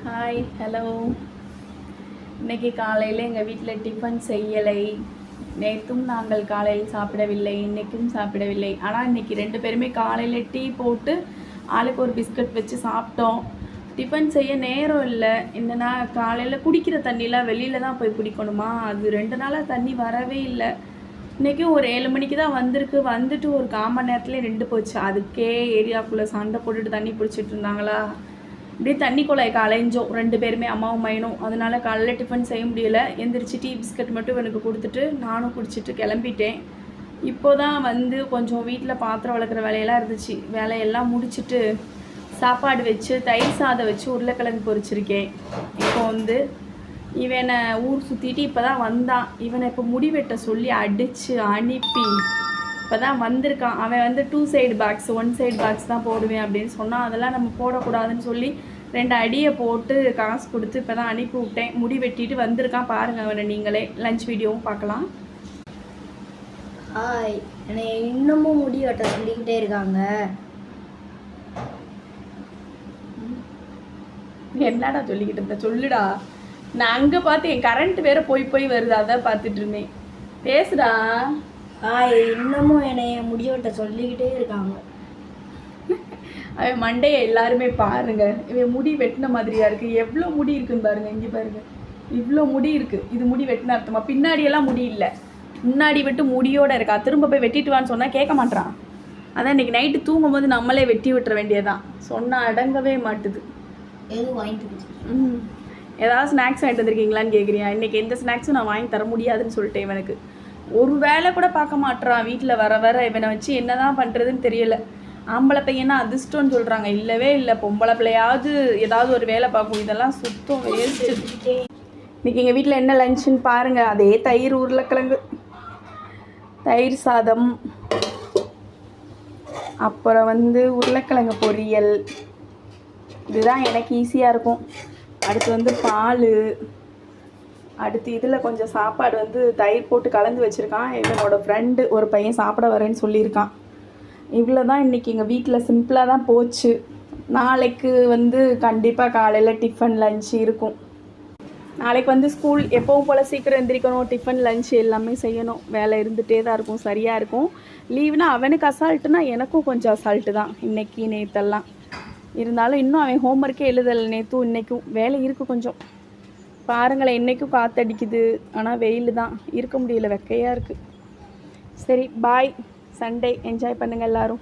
Hi hello. இன்றைக்கி காலையில் எங்கள் வீட்டில் டிஃபன் செய்யலை. நேற்றும் நாங்கள் காலையில் சாப்பிடவில்லை, இன்றைக்கும் சாப்பிடவில்லை. ஆனால் இன்றைக்கி 2 பேருமே காலையில் டீ போட்டு ஆளுக்கு ஒரு பிஸ்கட் வச்சு சாப்பிட்டோம். டிஃபன் செய்ய நேரம் இல்லை. என்னென்னா காலையில் குடிக்கிற தண்ணிலாம் வெளியில் தான் போய் குடிக்கணுமா, அது 2 நாளாக தண்ணி வரவே இல்லை. இன்றைக்கும் ஒரு 7 மணிக்கு தான் வந்திருக்கு. வந்துட்டு ஒரு 1/4 மணி நேரத்துலேயே 2 போச்சு. அதுக்கே ஏரியாவுக்குள்ளே சண்டை போட்டுட்டு தண்ணி பிடிச்சிட்டு இருந்தாங்களா, இப்படியே தண்ணி குழாய்க்கு அலைஞ்சோம் 2 பேருமே, அம்மாவும் மைனும். அதனால் காலையில் டிஃபன் செய்ய முடியலை. எந்திரிச்சு டீ பிஸ்கட் மட்டும் எனக்கு கொடுத்துட்டு நானும் குடிச்சிட்டு கிளம்பிட்டேன். இப்போ தான் வந்து கொஞ்சம் வீட்டில் பாத்திரம் வளர்க்குற வேலையெல்லாம் இருந்துச்சு. வேலையெல்லாம் முடிச்சுட்டு சாப்பாடு வச்சு தயிர் சாதம் வச்சு உருளைக்கிழங்கு பொரிச்சிருக்கேன். இப்போ வந்து இவனை ஊர் சுற்றிட்டு இப்போ தான் வந்தான். இவனை இப்போ முடி வெட்ட சொல்லி அடித்து அனுப்பி இப்போ தான் வந்திருக்கான். அவன் வந்து 2 சைடு பாக்ஸ் 1 சைடு பாக்ஸ் தான் போடுவேன் அப்படின்னு சொன்னான். அதெல்லாம் நம்ம போடக்கூடாதுன்னு சொல்லி 2 அடியை போட்டு காசு கொடுத்து இப்போ தான் அனுப்பி விட்டேன். முடி வெட்டிட்டு வந்திருக்கான். பாருங்கள் அவனை நீங்களே. லஞ்ச் வீடியோவும் பார்க்கலாம். ஹாய், என்னை இன்னமும் முடி வெட்ட சொல்லிக்கிட்டே இருக்காங்க. என்னடா சொல்லிக்கிட்டு இருந்தேன் சொல்லுடா. நான் அங்கே பார்த்து என் கரண்ட் வேற போய் வருது, அதான் பார்த்துட்டு இருந்தேன். பேசுடா. ஹாய், இன்னமும் என்னை முடி வெட்ட சொல்லிக்கிட்டே இருக்காங்க. அவன் மண்டையை எல்லாருமே பாருங்க. இவன் முடி வெட்டின மாதிரியா இருக்கு. எவ்வளோ முடி இருக்குன்னு பாருங்க. இங்கே பாருங்க, இவ்வளோ முடி இருக்கு. இது முடி வெட்டின அர்த்தமா? பின்னாடியெல்லாம் முடி இல்லை, முன்னாடி விட்டு முடியோட இருக்கா. திரும்ப போய் வெட்டிட்டு வான்னு சொன்னால் கேட்க மாட்டான். அதான் இன்னைக்கு நைட்டு தூங்கும் போது நம்மளே வெட்டி விட்டுற வேண்டியதான். சொன்னால் அடங்கவே மாட்டுது. எதுவும் வாங்கிட்டு ஏதாவது ஸ்நாக்ஸ் வாங்கிட்டு வந்திருக்கீங்களான்னு கேட்குறியா? இன்றைக்கி எந்த ஸ்நாக்ஸும் நான் வாங்கி தர முடியாதுன்னு சொல்லிட்டேன். இவனுக்கு ஒரு வேலை கூட பார்க்க மாட்டான். வீட்டில் வர இவனை வச்சு என்ன தான் பண்ணுறதுன்னு தெரியலை. ஆம்பளை பையனா அதிர்ஷ்டம்னு சொல்கிறாங்க. இல்லவே இல்லை, பொம்பளை பிள்ளையாவது ஏதாவது ஒரு வேலை பார்க்கும். இதெல்லாம் சுத்தம் வேஸ்ட்டு. இன்றைக்கி எங்கள் வீட்டில் என்ன லஞ்சுன்னு பாருங்கள். அதே தயிர் உருளைக்கிழங்கு, தயிர் சாதம், அப்புறம் வந்து உருளைக்கிழங்கு பொரியல். இதுதான் எனக்கு ஈஸியாக இருக்கும். அடுத்து வந்து பால். அடுத்து இதில் கொஞ்சம் சாப்பாடு வந்து தயிர் போட்டு கலந்து வச்சுருக்கான். என்னோடய ஃப்ரெண்டு ஒரு பையன் சாப்பிட வரேன்னு சொல்லியிருக்கான். இவ்வளோ தான் இன்றைக்கி எங்கள் வீட்டில் சிம்பிளாக தான் போச்சு. நாளைக்கு வந்து கண்டிப்பாக காலையில் டிஃபன் லஞ்ச் இருக்கும். நாளைக்கு வந்து ஸ்கூல் எப்பவும் போல் சீக்கிரம் எந்திரிக்கணும், டிஃபன் லஞ்ச் எல்லாமே செய்யணும். வேலை இருந்துகிட்டே தான் இருக்கும், சரியாக இருக்கும். லீவுனா அவனுக்கு அசால்ட்டுனா எனக்கும் கொஞ்சம் அசால்ட்டு தான். இன்றைக்கி நேற்றெல்லாம் இருந்தாலும் இன்னும் அவன் ஹோம்ஒர்க்கே எழுதலை. நேற்றும் இன்றைக்கும் வேலை இருக்குது கொஞ்சம். பாருங்களேன், இன்றைக்கும் காற்றடிக்குது. ஆனால் வெயில் தான், இருக்க முடியல, வெக்கையாக இருக்குது. சரி, பாய். சண்டே என்ஜாய் பண்ணுங்கள் எல்லோரும்.